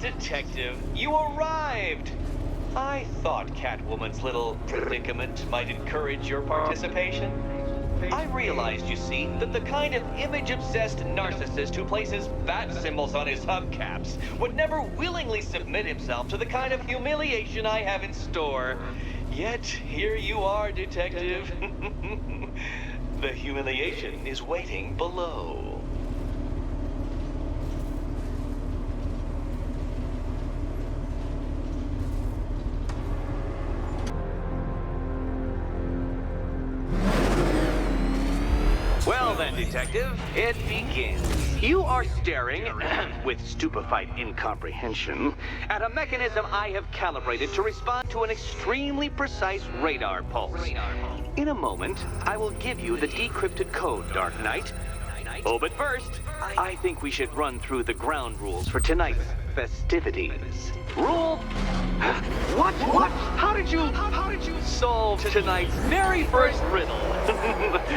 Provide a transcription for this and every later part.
Detective, you arrived! I thought Catwoman's little predicament might encourage your participation. I realized, you see, that the kind of image-obsessed narcissist who places bat symbols on his hubcaps would never willingly submit himself to the kind of humiliation I have in store. Yet, here you are, Detective. The humiliation is waiting below. Well then, Detective, it begins. You are staring, with stupefied incomprehension, at a mechanism I have calibrated to respond to an extremely precise radar pulse. In a moment, I will give you the decrypted code, Dark Knight. Oh, but first, I think we should run through the ground rules for tonight's festivities. Rule... What? How did you solve tonight's very first riddle?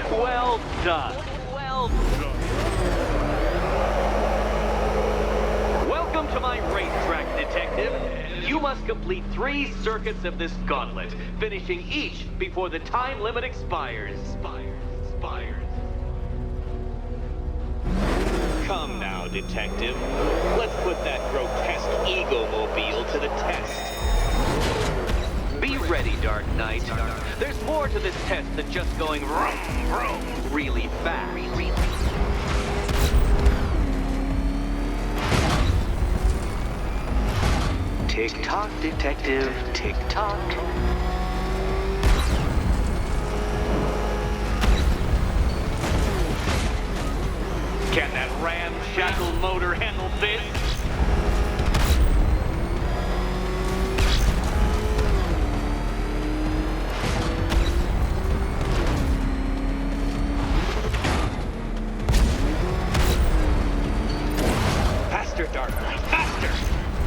Well done. Welcome to my racetrack, Detective. You must complete 3 circuits of this gauntlet, finishing each before the time limit expires. Come now, Detective. Let's put that grotesque ego-mobile to the test. Be ready, Dark Knight. There's more to this test than just going vroom, vroom really fast. Tick-tock, Detective, tick-tock. Can that ramshackle motor handle this? Faster, Dark Knight, faster!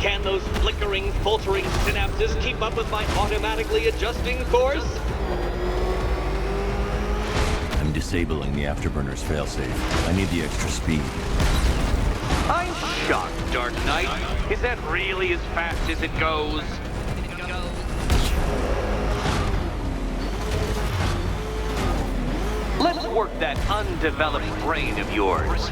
Can those flickering, faltering synapses keep up with my automatically adjusting course? I'm disabling the afterburner's failsafe. I need the extra speed. I'm shocked, Dark Knight. Is that really as fast as it goes? Let's work that undeveloped brain of yours.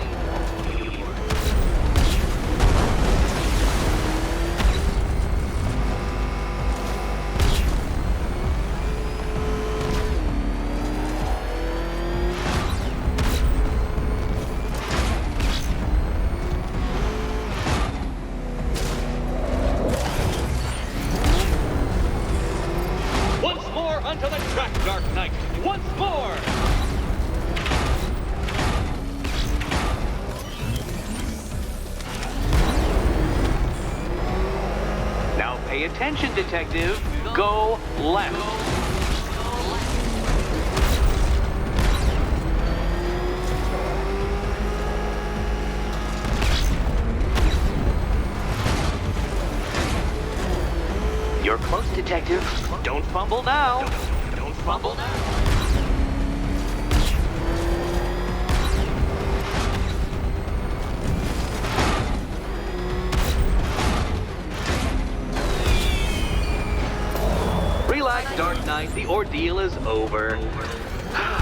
Onto the track, Dark Knight! Once more! Now pay attention, Detective. Go left. You're close, Detective. Don't fumble now. Don't fumble now. Relax, Dark Knight. The ordeal is over.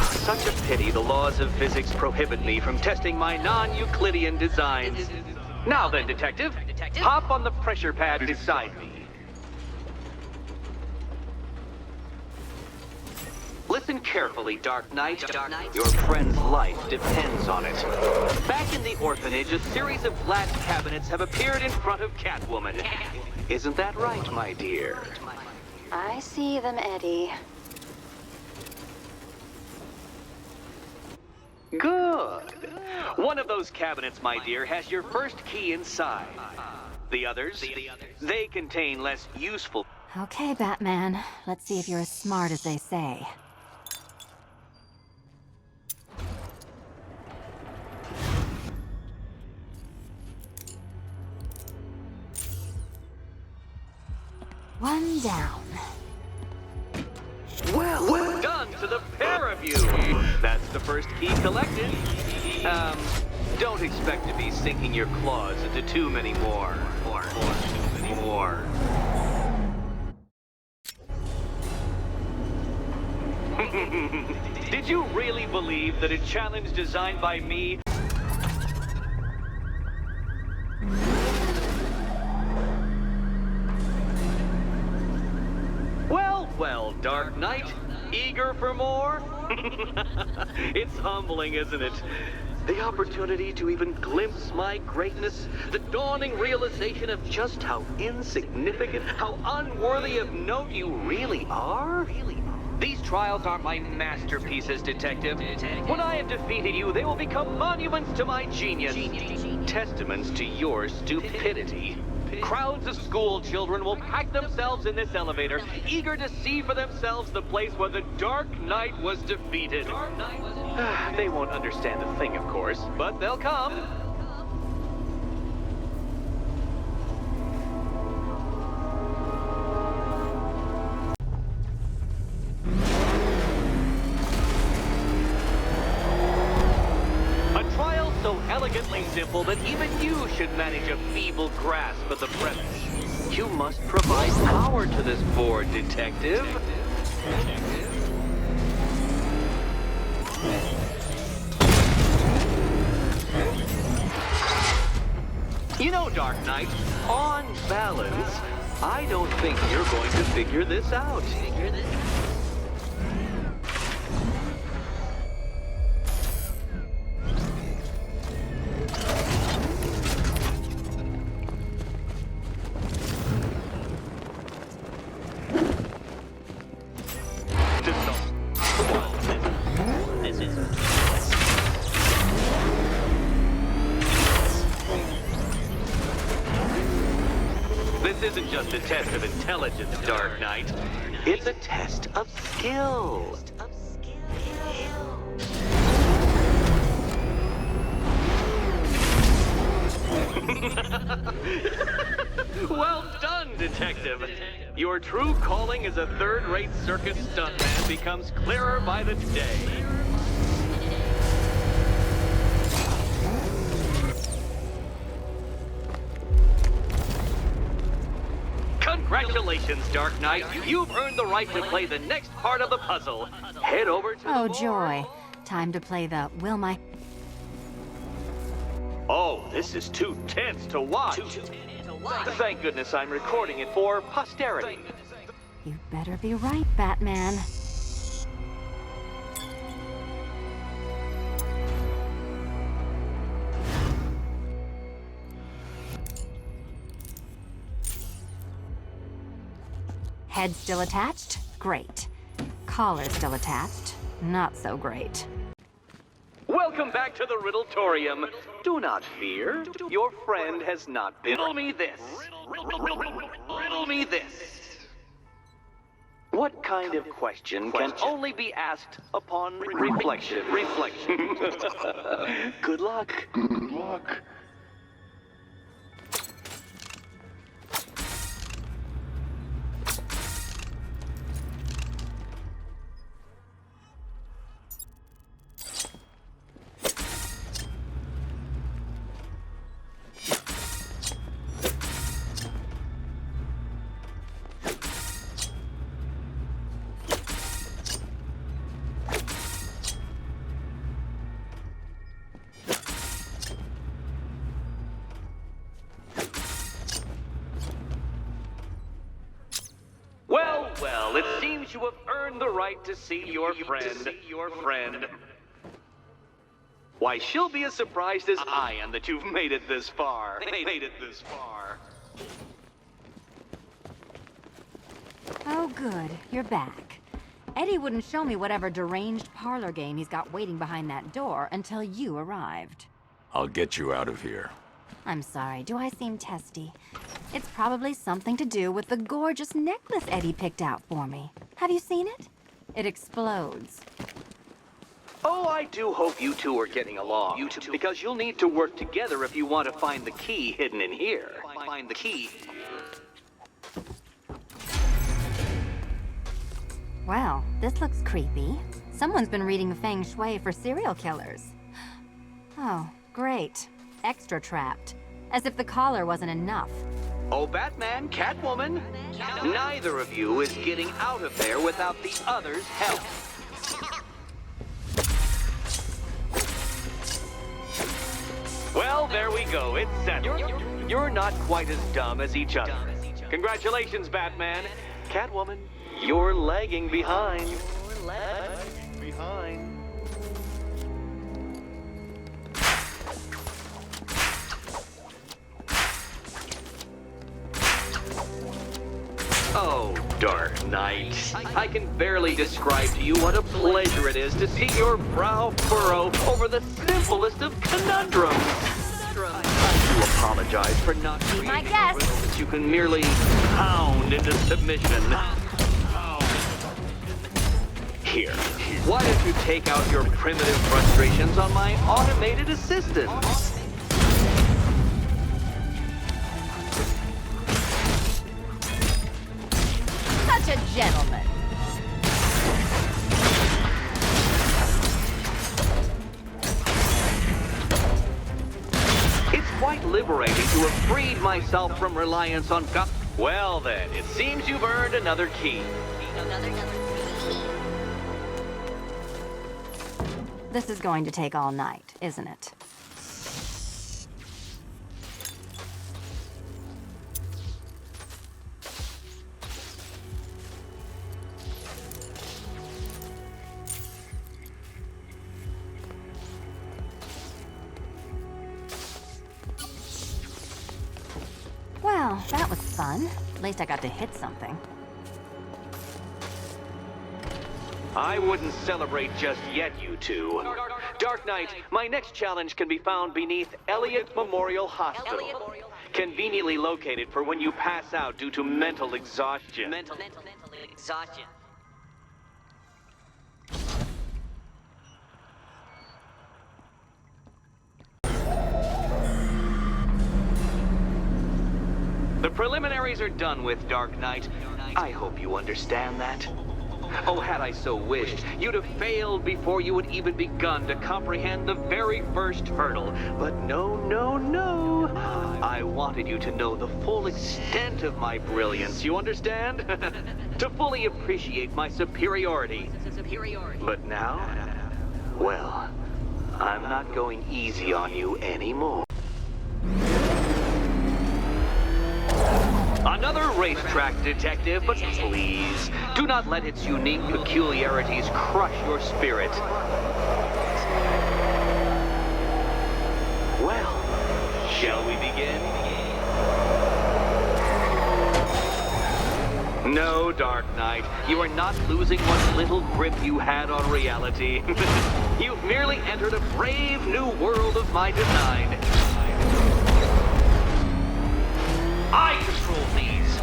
Such a pity the laws of physics prohibit me from testing my non-Euclidean designs. Now then, Detective, hop on the pressure pad beside me. Listen carefully, Dark Knight. Your friend's life depends on it. Back in the orphanage, a series of glass cabinets have appeared in front of Catwoman. Isn't that right, my dear? I see them, Eddie. Good. One of those cabinets, my dear, has your first key inside. The others, they contain less useful... Okay, Batman. Let's see if you're as smart as they say. One down. Well done to the pair of you. That's the first key collected. Don't expect to be sinking your claws into too many more. Too many more. Did you really believe that a challenge designed by me... Well, Dark Knight, eager for more? It's humbling, isn't it? The opportunity to even glimpse my greatness, the dawning realization of just how insignificant, how unworthy of note you really are? These trials are my masterpieces, Detective. When I have defeated you, they will become monuments to my genius, testaments to your stupidity. Crowds of school children will pack themselves in this elevator, eager to see for themselves the place where the Dark Knight was defeated. They won't understand a thing, of course, but they'll come. So elegantly simple that even you should manage a feeble grasp of the premise. You must provide power to this board, Detective. You know, Dark Knight, on balance, I don't think you're going to figure this out. This isn't just a test of intelligence, Dark Knight. It's a test of skill. Well done, Detective. Your true calling as a third-rate circus stuntman becomes clearer by the day. Congratulations, Dark Knight. You've earned the right to play the next part of the puzzle. Head over to Oh, the joy. Time to play the Will My... Oh, this is too tense to watch. Thank goodness I'm recording it for posterity. You better be right, Batman. Head still attached? Great. Collar still attached? Not so great. Welcome back to the Riddletorium. Do not fear. Your friend has not been... Riddle me this. Riddle me this. What kind of question can only be asked upon reflection? Good luck. Good luck. Well, it seems you have earned the right to see your friend. Why, she'll be as surprised as I am that you've made it this far. Oh, good. You're back. Eddie wouldn't show me whatever deranged parlor game he's got waiting behind that door until you arrived. I'll get you out of here. I'm sorry, do I seem testy? It's probably something to do with the gorgeous necklace Eddie picked out for me. Have you seen it? It explodes. Oh, I do hope you two are getting along. Because you'll need to work together if you want to find the key hidden in here. Find the key. Well, this looks creepy. Someone's been reading Feng Shui for serial killers. Oh, Great. Extra trapped. As if the collar wasn't enough. Oh, Batman, Catwoman, neither of you is getting out of there without the other's help. Well, there we go. It's settled. You're not quite as dumb as each other. Congratulations, Batman. Catwoman, you're lagging behind. Oh, Dark Knight. I can barely describe to you what a pleasure it is to see your brow furrow over the simplest of conundrums. I do apologize for not Be my creating guest. riddles that you can merely pound into submission. Here, why don't you take out your primitive frustrations on my automated assistant? Such a gentleman. It's quite liberating to have freed myself from reliance on God. Well then, it seems you've earned another key. This is going to take all night, isn't it? Well, that was fun. At least I got to hit something. I wouldn't celebrate just yet, you two. Dark Knight, my next challenge can be found beneath Elliott Memorial Hospital. Conveniently located for when you pass out due to mental exhaustion. Mental exhaustion. The preliminaries are done with, Dark Knight. I hope you understand that. Oh, had I so wished, you'd have failed before you had even begun to comprehend the very first hurdle. But no, no, no. I wanted you to know the full extent of my brilliance, you understand? To fully appreciate my superiority. But now, well, I'm not going easy on you anymore. Another racetrack detective, but please, do not let its unique peculiarities crush your spirit. Well, shall we begin? No, Dark Knight, you are not losing what little grip you had on reality. You've merely entered a brave new world of my design. I control these.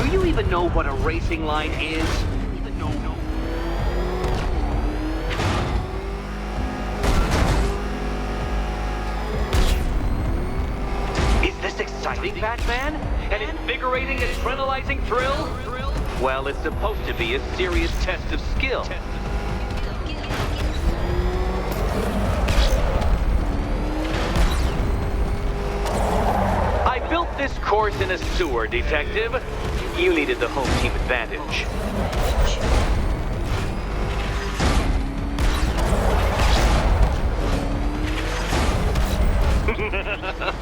Do you even know what a racing line is? No. Is this exciting, Batman? An invigorating, adrenalizing thrill? Well, it's supposed to be a serious test of skill. I built this course in a sewer, Detective. You needed the home team advantage.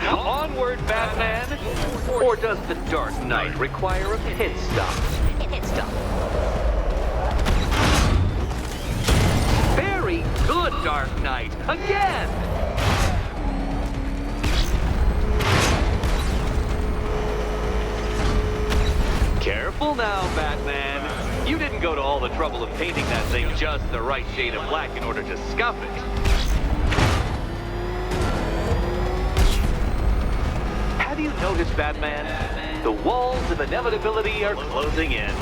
Onward, Batman! Or does the Dark Knight require a pit stop? Very good, Dark Knight! Again! Careful now, Batman. You didn't go to all the trouble of painting that thing just the right shade of black in order to scuff it. Have you noticed, Batman? The walls of inevitability are closing in.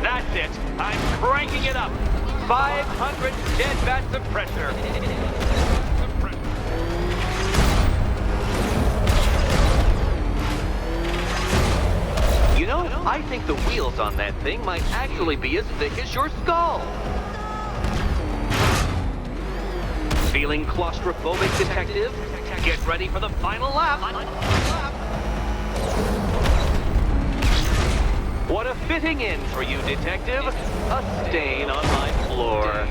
That's it. I'm cranking it up. 500 dead bat suppressor. You know, I think the wheels on that thing might actually be as thick as your skull. Feeling claustrophobic, detective? Get ready for the final lap. What a fitting end for you, detective. A stain on my floor.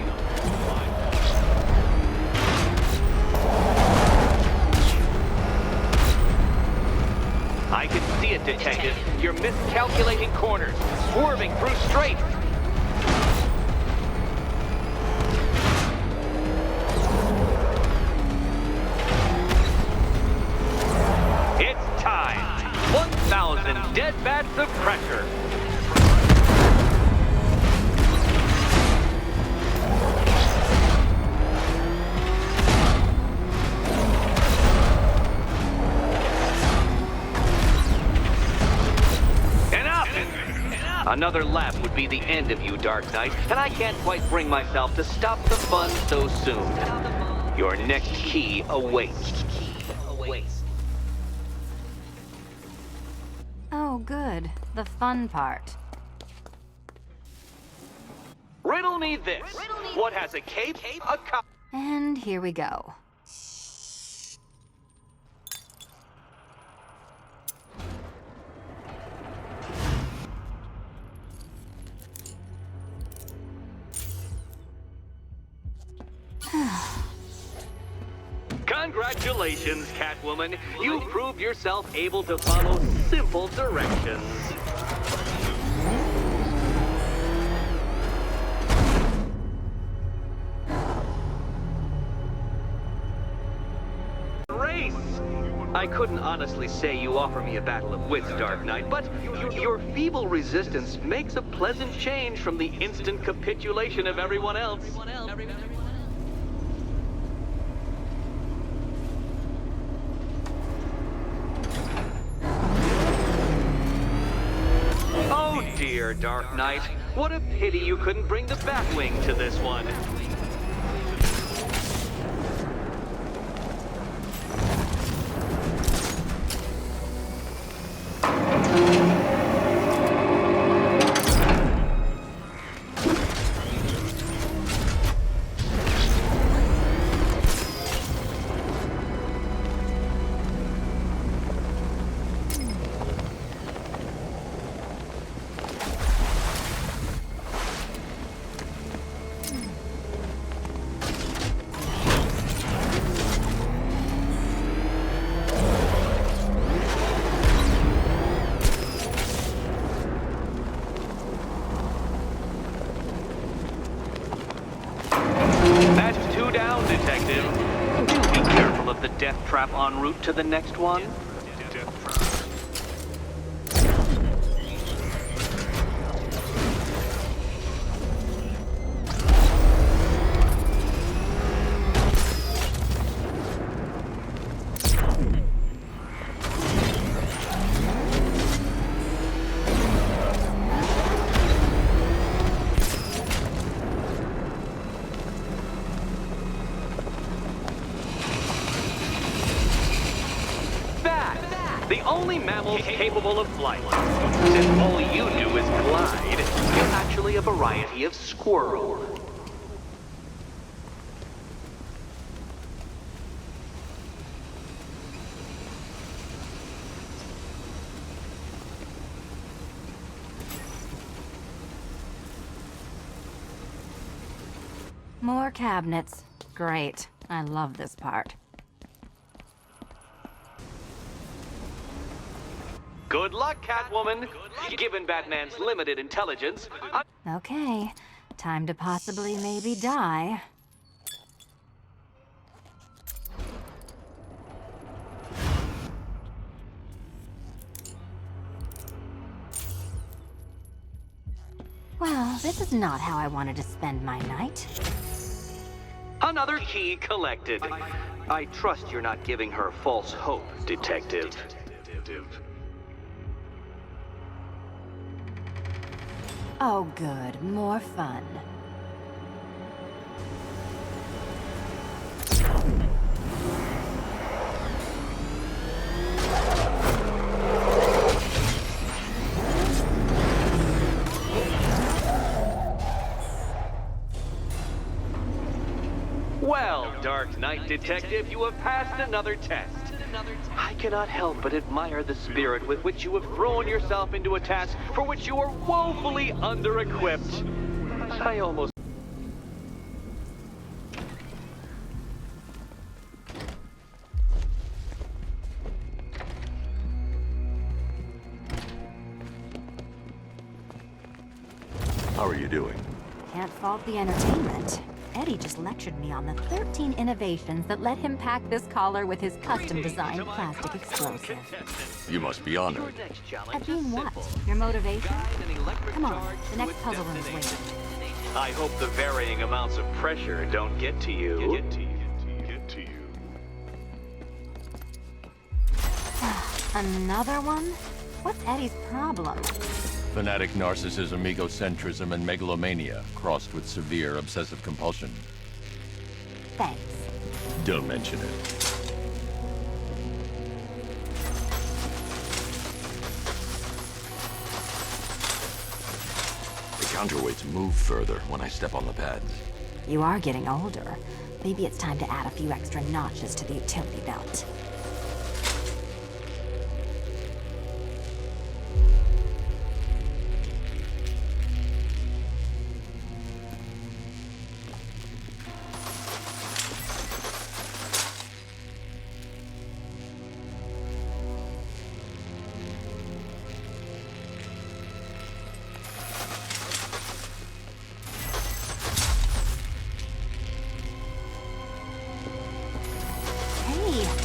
I can see it, detective. You're miscalculating corners, swerving through straights. It's time. 1,000 dead bat suppressor. Another lap would be the end of you, Dark Knight, and I can't quite bring myself to stop the fun so soon. Your next key awaits. Oh, good. The fun part. Riddle me this. What has a cape, a cup? And here we go. Congratulations, Catwoman. You proved yourself able to follow simple directions. Race! I couldn't honestly say you offer me a battle of wits, Dark Knight, but your feeble resistance makes a pleasant change from the instant capitulation of everyone else. Oh dear, Dark Knight. What a pity you couldn't bring the Batwing to this one. That's 2 down, Detective. Do be careful of the death trap en route to the next one. The only mammal capable of flight. Since all you do is glide, you're actually a variety of squirrel. More cabinets. Great. I love this part. Good luck, Catwoman. Given Batman's limited intelligence, Okay. Time to possibly maybe die. Well, this is not how I wanted to spend my night. another key collected. I trust you're not giving her false hope, Detective. Oh, good. More fun. Well, Dark Knight Detective, you have passed another test. I cannot help but admire the spirit with which you have thrown yourself into a task for which you are woefully under-equipped. I almost... How are you doing? Can't fault the entertainment. Eddie just lectured me on the 13 innovations that let him pack this collar with his custom-designed plastic explosive. You must be honored. At being what? Your motivation? Come on, the next puzzle room is waiting. I hope the varying amounts of pressure don't get to you. Another one? What's Eddie's problem? Fanatic narcissism, egocentrism, and megalomania, crossed with severe obsessive compulsion. Thanks. Don't mention it. The counterweights move further when I step on the pads. You are getting older. Maybe it's time to add a few extra notches to the utility belt.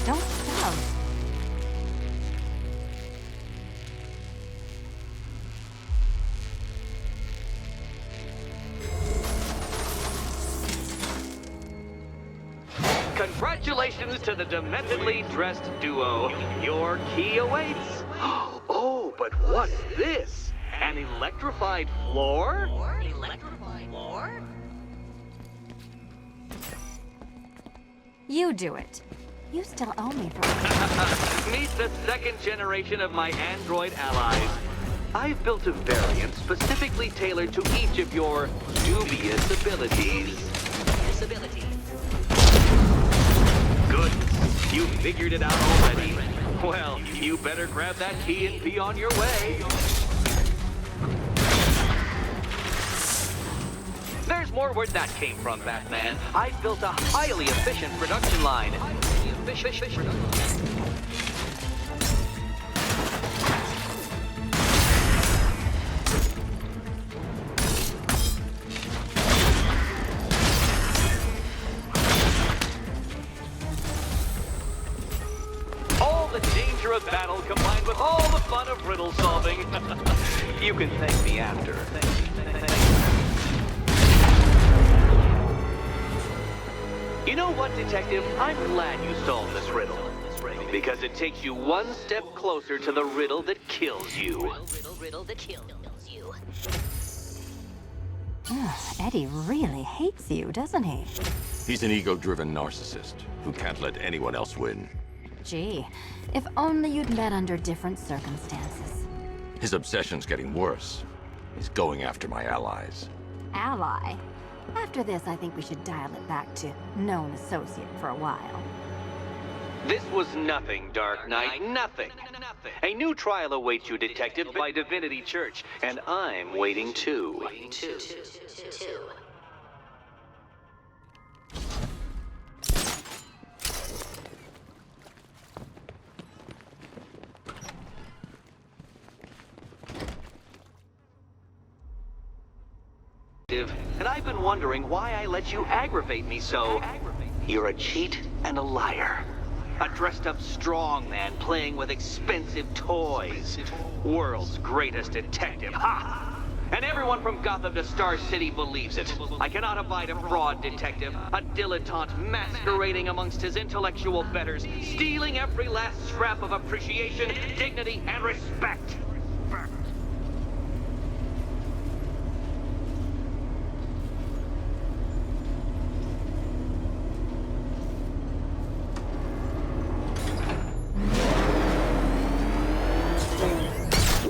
Don't shove. Congratulations to the dementedly dressed duo. Your key awaits. Oh, but what's this? An electrified floor? Electrified floor? You do it. You still owe me for Meet the second generation of my android allies. I've built a variant specifically tailored to each of your dubious abilities. Good. You figured it out already. Well, you better grab that key and be on your way. There's more where that came from, Batman. I built a highly efficient production line. All the danger of battle combined with all the fun of riddle solving. You can thank me after. You know what, Detective? I'm glad you solved this riddle. Because it takes you one step closer to the riddle that kills you. Riddle that kills you. Eddie really hates you, doesn't he? He's an ego-driven narcissist who can't let anyone else win. Gee, if only you'd met under different circumstances. His obsession's getting worse. He's going after my allies. Ally? After this, I think we should dial it back to known associate for a while. This was nothing, Dark Knight, nothing. A new trial awaits you, Detective, by Divinity Church, and I'm waiting too. And I've been wondering why I let you aggravate me so. You're a cheat and a liar. A dressed-up strongman playing with expensive toys. World's greatest detective, ha! And everyone from Gotham to Star City believes it. I cannot abide a fraud detective, a dilettante masquerading amongst his intellectual betters, stealing every last scrap of appreciation, dignity, and respect.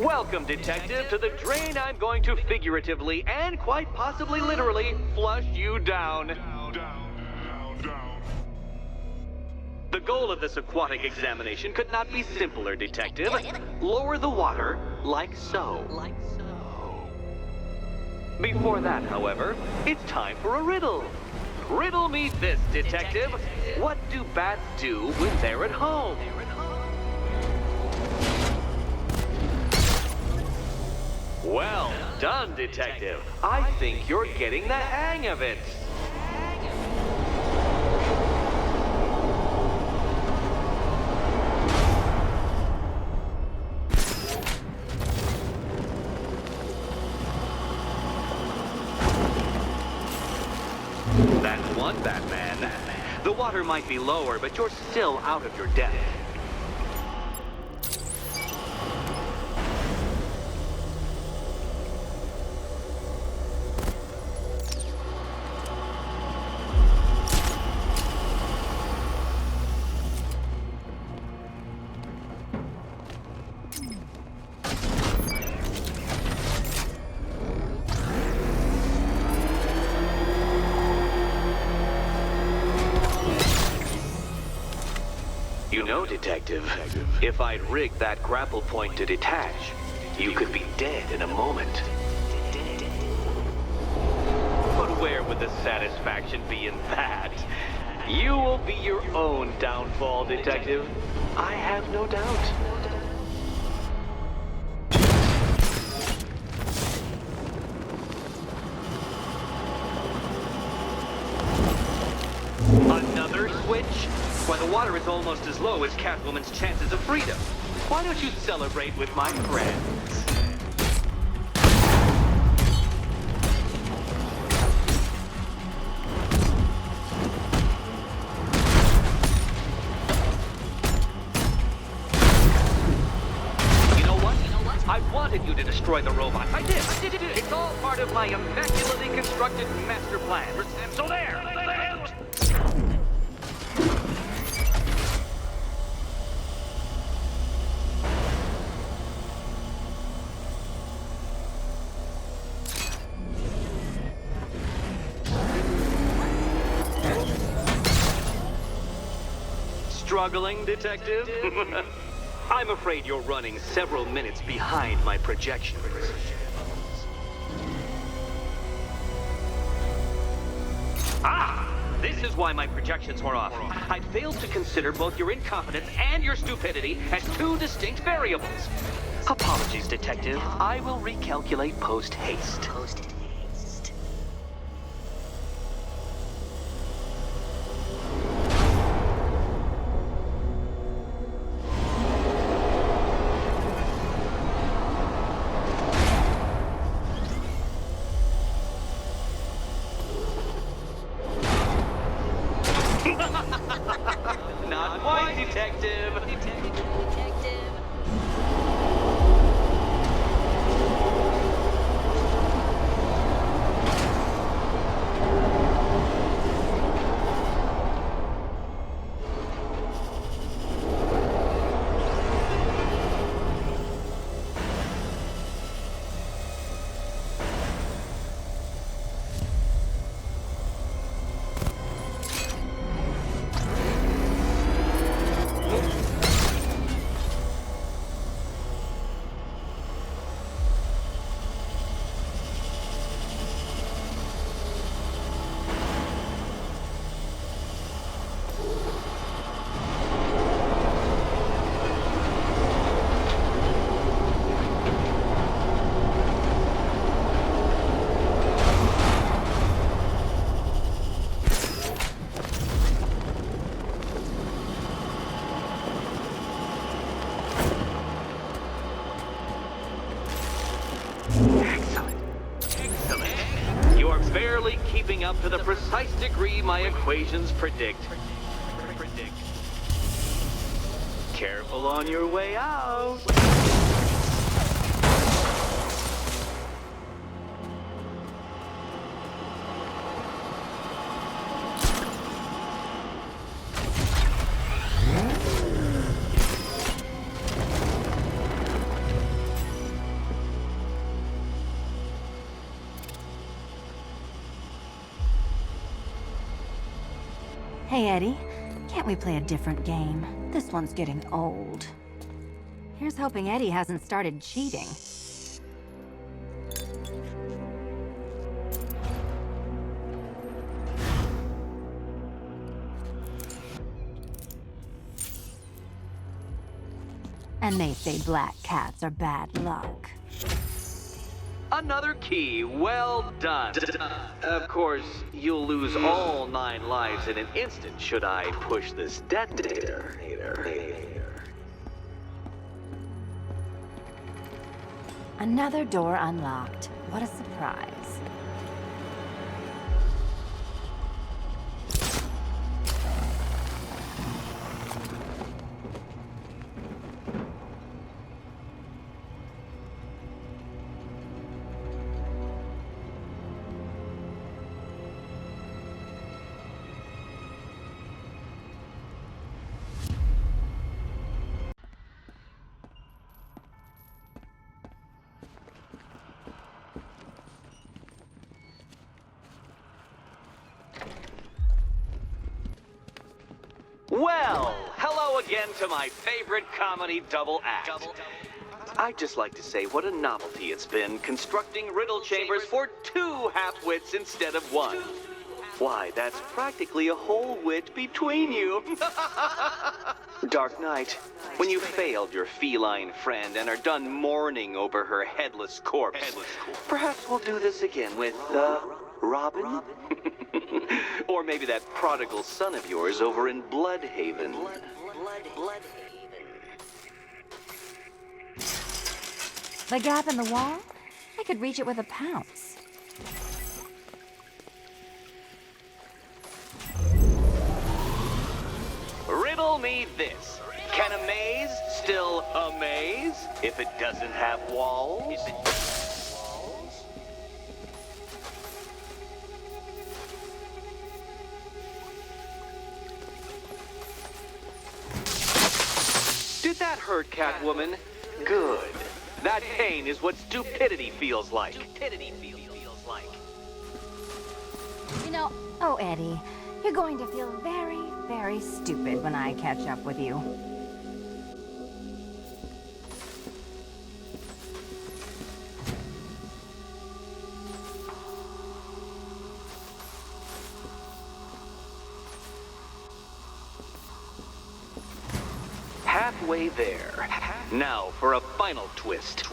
Welcome, Detective, to the drain I'm going to figuratively and quite possibly literally flush you down. The goal of this aquatic examination could not be simpler, Detective. Lower the water, like so. Before that, however, it's time for a riddle. Riddle me this, Detective. What do bats do when they're at home? Well done, Detective. I think you're getting the hang of it. That's one, Batman. The water might be lower, but you're still out of your depth. You know, Detective, if I'd rigged that grapple point to detach, you could be dead in a moment. But where would the satisfaction be in that? You will be your own downfall, Detective. I have no doubt. Another switch? Why, the water is almost as low as Catwoman's chances of freedom. Why don't you celebrate with my friends? You know what? I wanted you to destroy the robot. I did. It's all part of my immaculately constructed master plan. So there! Struggling, Detective? I'm afraid you're running several minutes behind my projections. This is why my projections were off. I failed to consider both your incompetence and your stupidity as two distinct variables. Apologies, Detective. I will recalculate post-haste. Not quite, Detective. Barely keeping up to the precise degree my equations predict. Careful on your way out. Hey, Eddie. Can't we play a different game? This one's getting old. Here's hoping Eddie hasn't started cheating. And they say black cats are bad luck. Another key. Well done. Of course, you'll lose all 9 lives in an instant should I push this detonator. Another door unlocked. What a surprise. Well, hello again to my favorite comedy double act. I'd just like to say what a novelty it's been constructing riddle chambers for 2 half-wits instead of 1. Why, that's practically a whole wit between you. Dark Knight, when you failed your feline friend and are done mourning over her headless corpse, perhaps we'll do this again with, Robin? Or maybe that prodigal son of yours over in Bloodhaven. The gap in the wall? I could reach it with a pounce. Riddle me this. Can a maze still amaze if it doesn't have walls? Did that hurt, Catwoman? Good. That pain is what stupidity feels like. You know, oh, Eddie, you're going to feel very, very stupid when I catch up with you. Halfway there. Now for a final twist.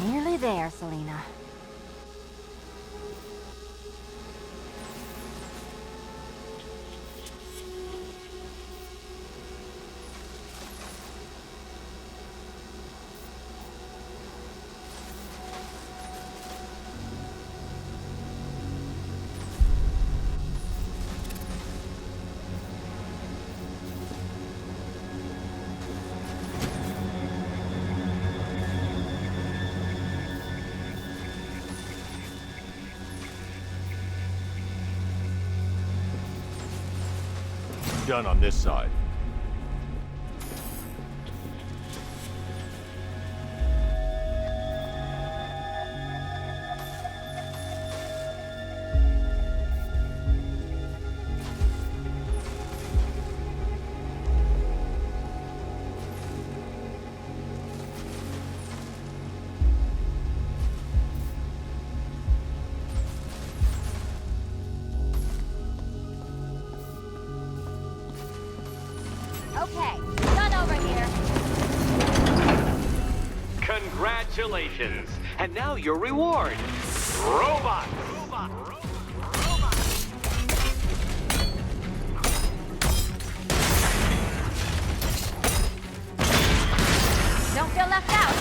Nearly there, Selena. Done on this side. Okay, done over here. Congratulations. And now your reward. Robot. Don't feel left out.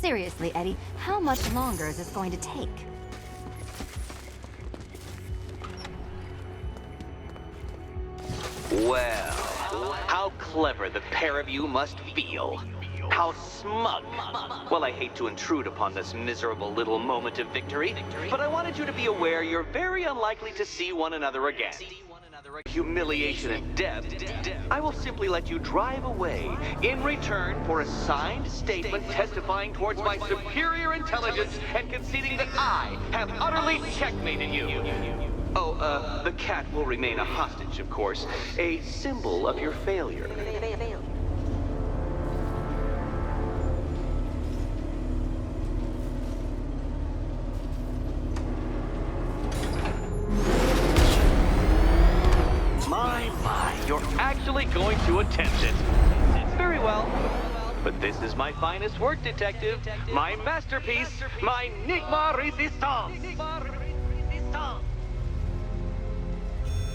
Seriously, Eddie, how much longer is this going to take? Well, how clever the pair of you must feel. How smug. Well, I hate to intrude upon this miserable little moment of victory, but I wanted you to be aware you're very unlikely to see one another again. Humiliation and death, I will simply let you drive away in return for a signed statement testifying towards my superior intelligence and conceding that I have utterly checkmated you. Oh, the cat will remain a hostage, of course, a symbol of your failure. My, you're actually going to attempt it. Very well. But this is my finest work, Detective. My masterpiece, my Enigma Resistance.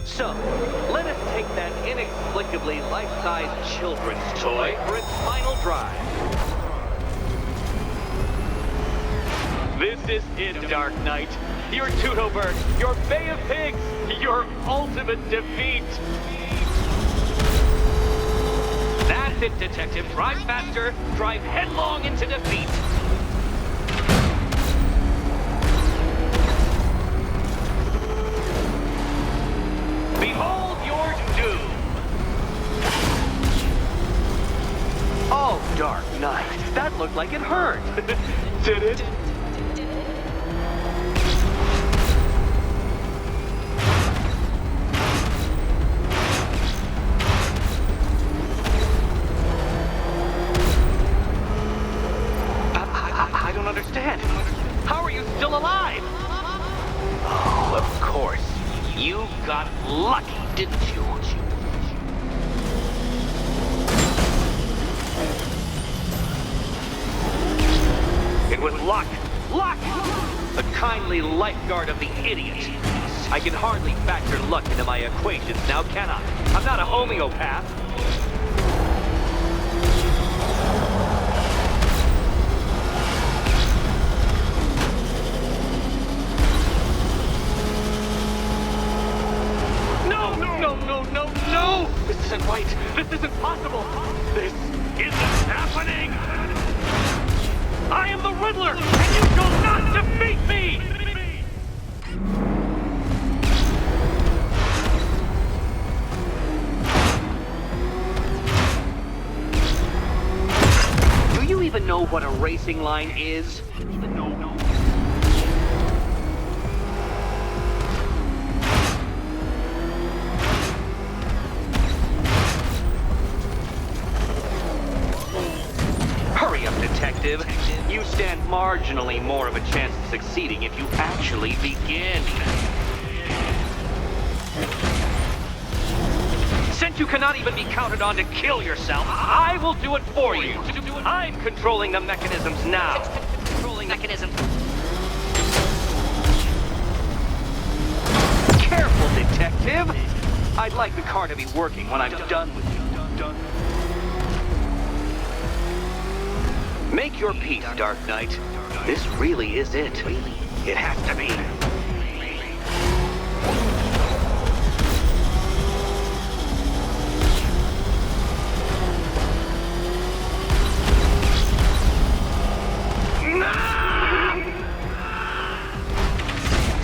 So, let us take that inexplicably life-sized children's toy for its final drive. This is it, Dark Knight. Your Tudoberg, your Bay of Pigs, your ultimate defeat. That's it, Detective. Drive faster, drive headlong into defeat. Behold your doom. Oh, Dark Knight, that looked like it hurt. Did it? I don't understand. How are you still alive? Oh, of course. You got lucky, didn't you? It was luck. Luck! The kindly lifeguard of the idiot. I can hardly factor luck into my equations now, can I? I'm not a homeopath. No! This isn't right. This isn't possible. This isn't happening. I am the Riddler, and you shall not defeat me! Do you even know what a racing line is? No. Hurry up, Detective. You stand marginally more of a chance of succeeding if you actually begin. Since you cannot even be counted on to kill yourself, I will do it for you. I'm controlling the mechanisms now. Controlling mechanisms. Careful, Detective. I'd like the car to be working when I'm done with you. Make your peace, Dark Knight. This really is it. It has to be.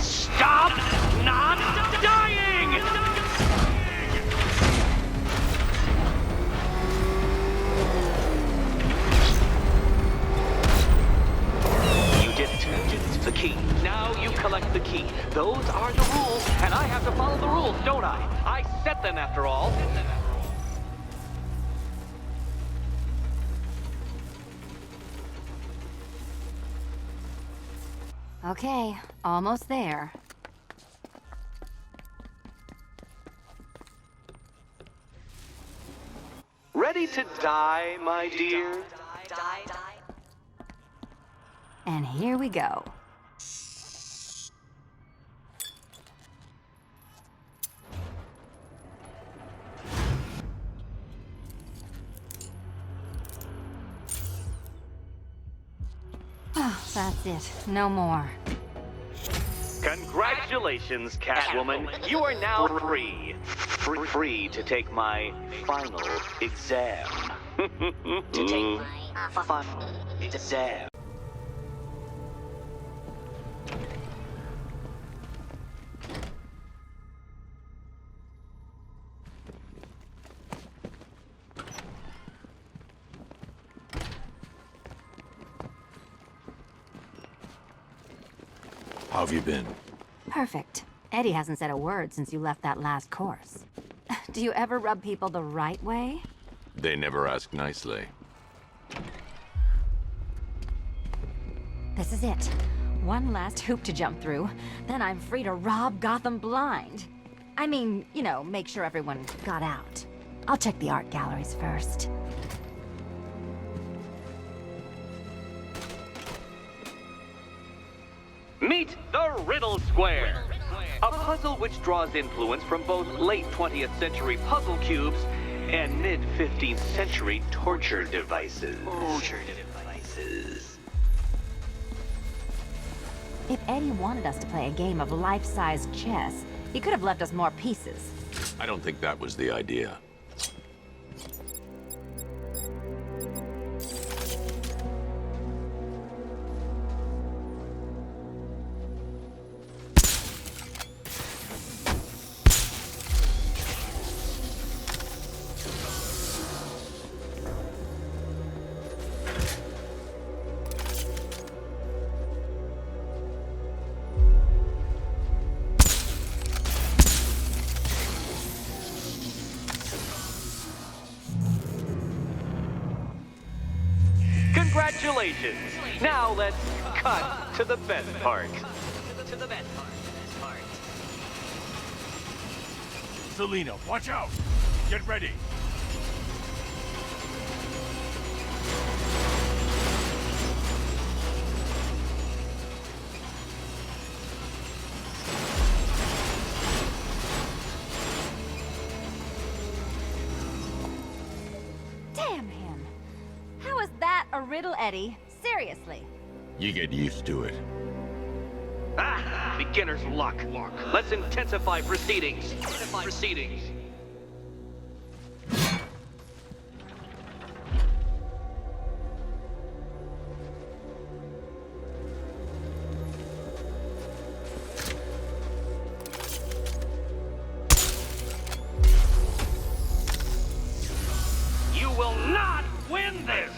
Stop not dying! You did it. The key. Now you collect the key. Those are the rules, and I have to follow the rules, don't I? I set them after all. Okay, almost there. Ready to die, my dear? And here we go. That's it. No more. Congratulations, Catwoman. You are now free. Free to take my final exam. To take my Final exam. How have you been? Perfect. Eddie hasn't said a word since you left that last course. Do you ever rub people the right way? They never ask nicely. This is it. One last hoop to jump through, then I'm free to rob Gotham blind. I mean, you know, make sure everyone got out. I'll check the art galleries first. Meet the Riddle Square, a puzzle which draws influence from both late 20th century puzzle cubes and mid 15th century torture devices. If Eddie wanted us to play a game of life-size chess, he could have left us more pieces. I don't think that was the idea. Congratulations! Now let's cut to the best part. to the best part. Selina, watch out! Get ready! Damn him! How is that a riddle, Eddie? Seriously. You get used to it. Ah, beginner's luck. Let's intensify proceedings. You will not win this!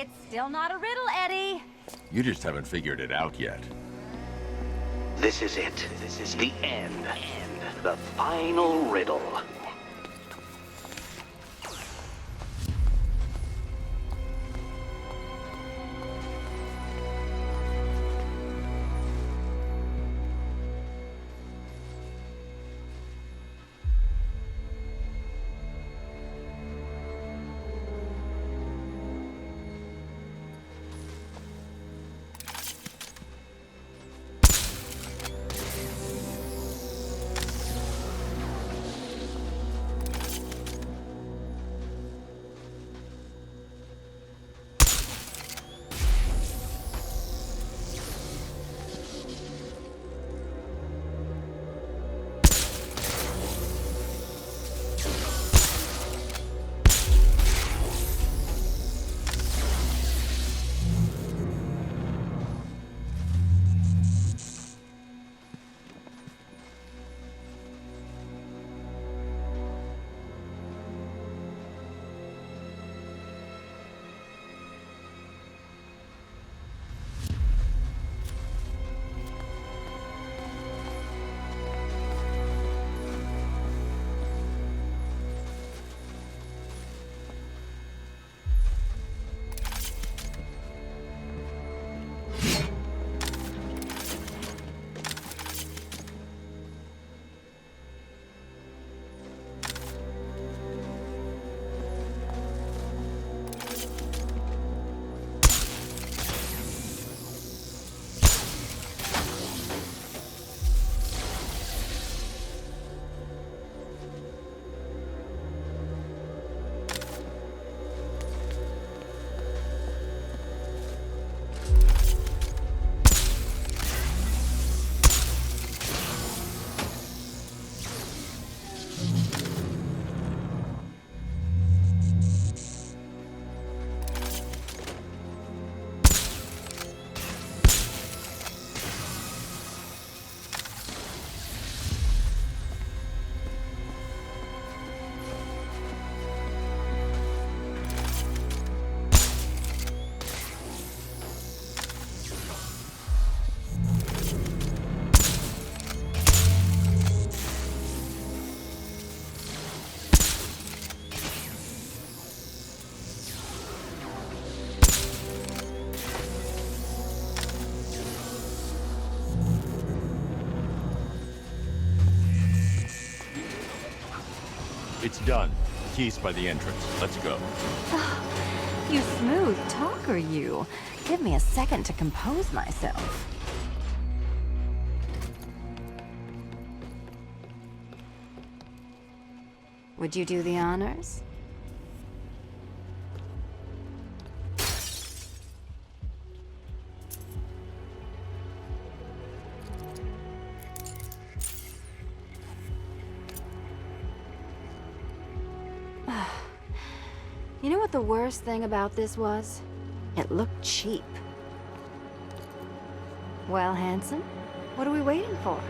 It's still not a riddle, Eddie. You just haven't figured it out yet. This is it. This is the end. The final riddle. Done. Keys by the entrance. Let's go. You smooth talker, you. Give me a second to compose myself. Would you do the honors? You know what the worst thing about this was? It looked cheap. Well, handsome, what are we waiting for?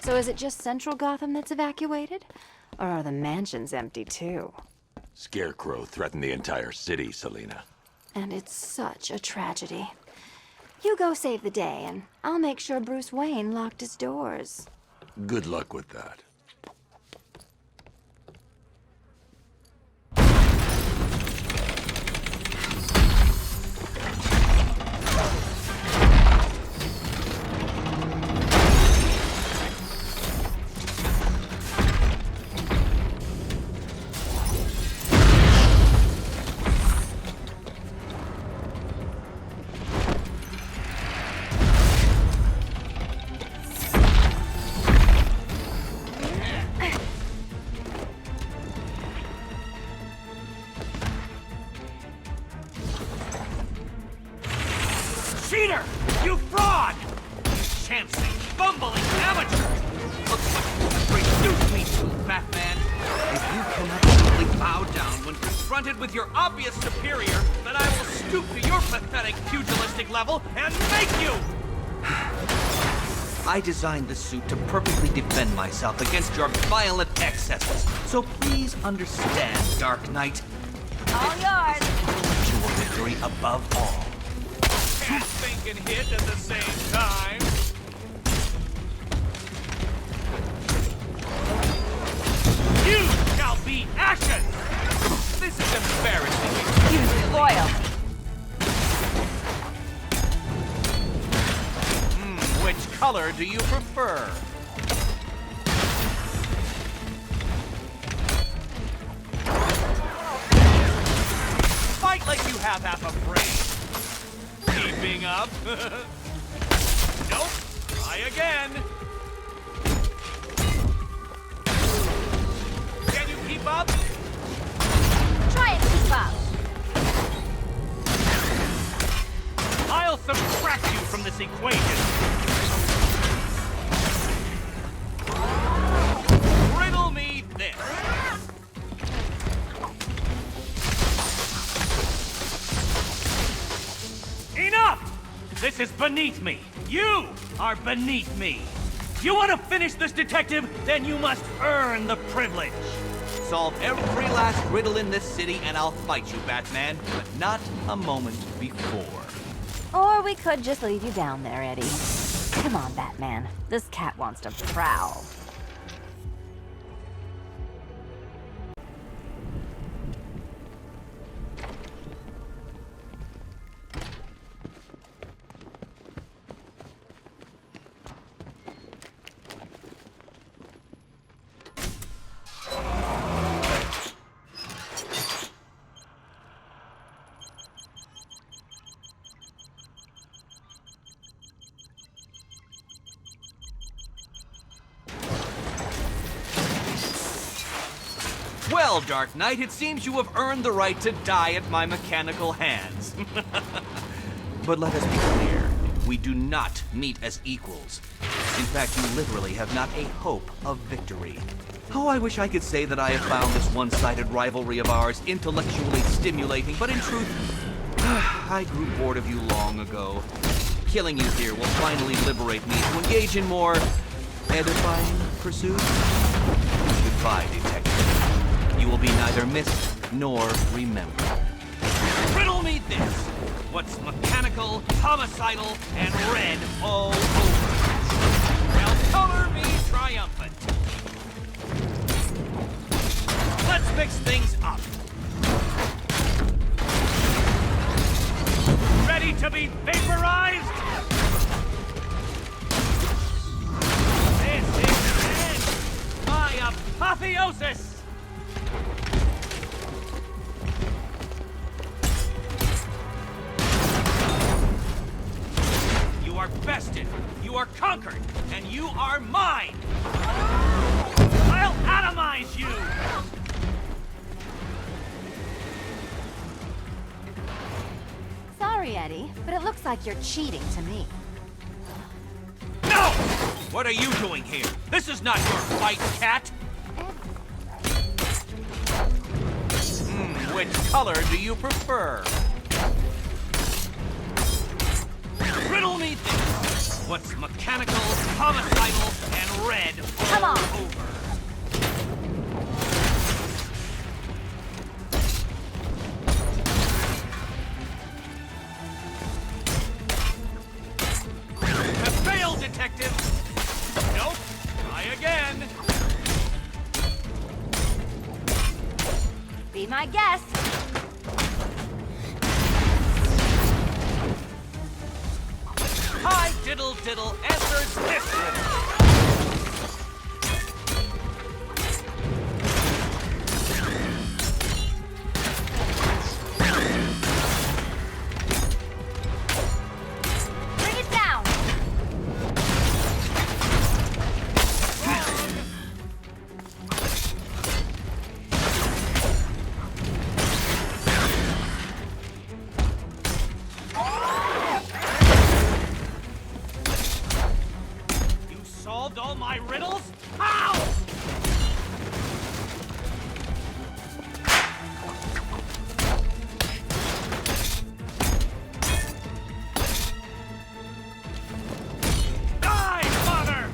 So is it just Central Gotham that's evacuated? Or are the mansions empty too? Scarecrow threatened the entire city, Selina. And it's such a tragedy. You go save the day, and I'll make sure Bruce Wayne locked his doors. Good luck with that. Cheater! You fraud! Chancing, bumbling amateur! Looks like you reduced me to, Batman. If you cannot simply bow down when confronted with your obvious superior, then I will stoop to your pathetic pugilistic level and make you! I designed this suit to perfectly defend myself against your violent excesses. So please understand, Dark Knight. All yours! Intellectual victory above all. Can't think and hit at the same time. You shall be ashes! This is embarrassing. You spoil! Which color do you prefer? Fight like you have half a brain. Keeping up? Nope. Try again. Can you keep up? Try and keep up! I'll subtract you from this equation. Riddle me this. Enough! This is beneath me. You are beneath me. You want to finish this, detective? Then you must earn the privilege. Solve every last riddle in this city and I'll fight you, Batman, but not a moment before. Or we could just leave you down there, Eddie. Come on, Batman. This cat wants to prowl. Well, Dark Knight, it seems you have earned the right to die at my mechanical hands. But let us be clear, we do not meet as equals. In fact, you literally have not a hope of victory. Oh, I wish I could say that I have found this one-sided rivalry of ours intellectually stimulating, but in truth, I grew bored of you long ago. Killing you here will finally liberate me to engage in more edifying pursuits. Goodbye, detective. You will be neither missed nor remembered. Riddle me this. What's mechanical, homicidal, and red all over? Now color me triumphant. Let's mix things up. Ready to be vaporized? Apotheosis! You are bested, you are conquered, and you are mine! I'll atomize you! Sorry, Eddie, but it looks like you're cheating to me. No! What are you doing here? This is not your fight, cat! Which color do you prefer? Riddle me this! What's mechanical, homicidal, and red Come all on. over? Have failed, detective! Nope. Try again. Be my guest. Hi, diddle diddle, answers this riddle. Bring it down. You solved all my riddles? How? Die, father!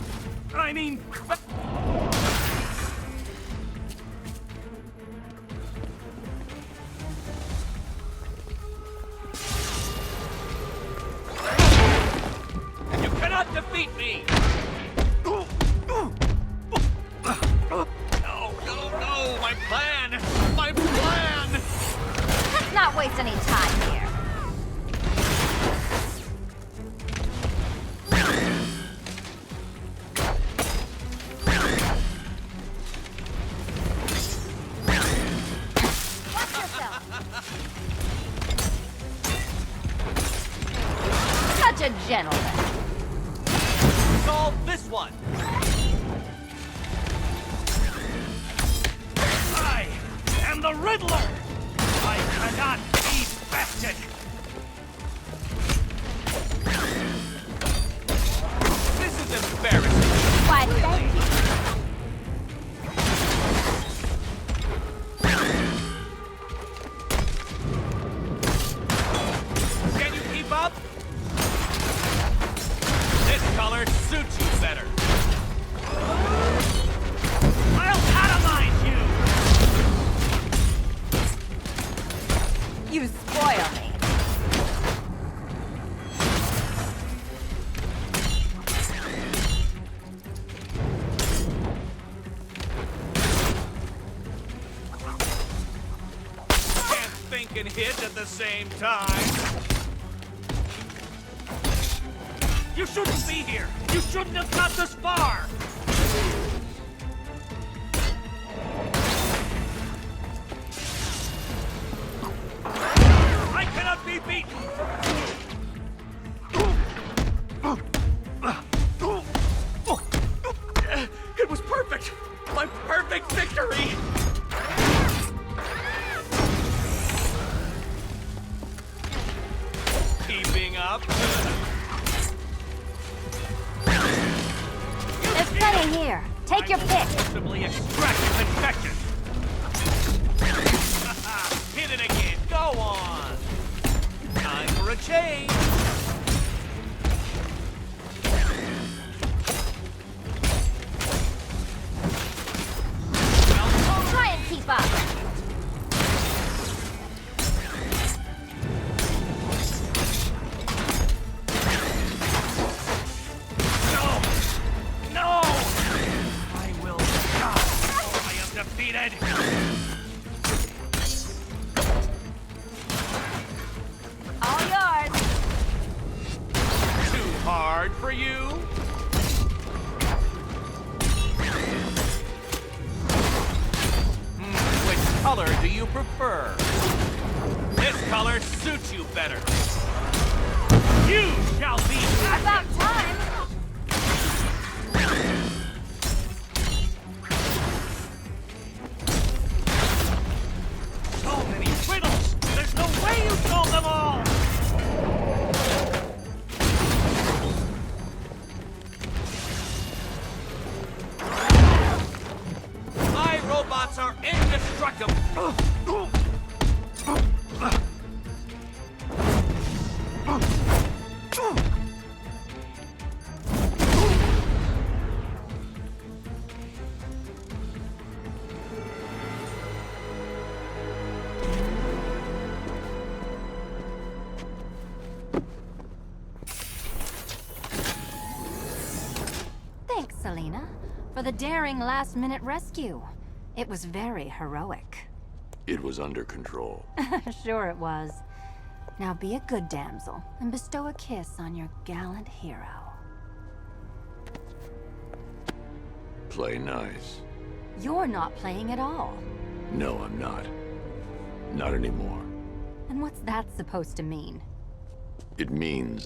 I mean... You cannot defeat me! No, no, no! My plan! My plan! Let's not waste any time here. Watch yourself. Such a gentleman. Solve this one! I am the Riddler! I cannot be bested! This is embarrassing! Why, thank you. Can you keep up? This color suits you better. I'll atomize you! You spoil me. Can't think and hit at the same time. You shouldn't be here! You shouldn't have got this far! I cannot be beaten! It was perfect! My perfect victory! Keeping up? There's plenty here. Take your pick. Forcibly extract its infection! Hit it again! Go on! Time for a change! Try and keep up. No! No! I will not! I am defeated! All yours. Too hard for you? color do you prefer? This color suits you better. You shall be About time! so many riddles! There's no way you solve them all! My robots are indestructible! Thanks, Selena, for the daring last-minute rescue. It was very heroic. It was under control. Sure it was. Now be a good damsel and bestow a kiss on your gallant hero. Play nice. You're not playing at all. No, I'm not. Not anymore. And what's that supposed to mean? It means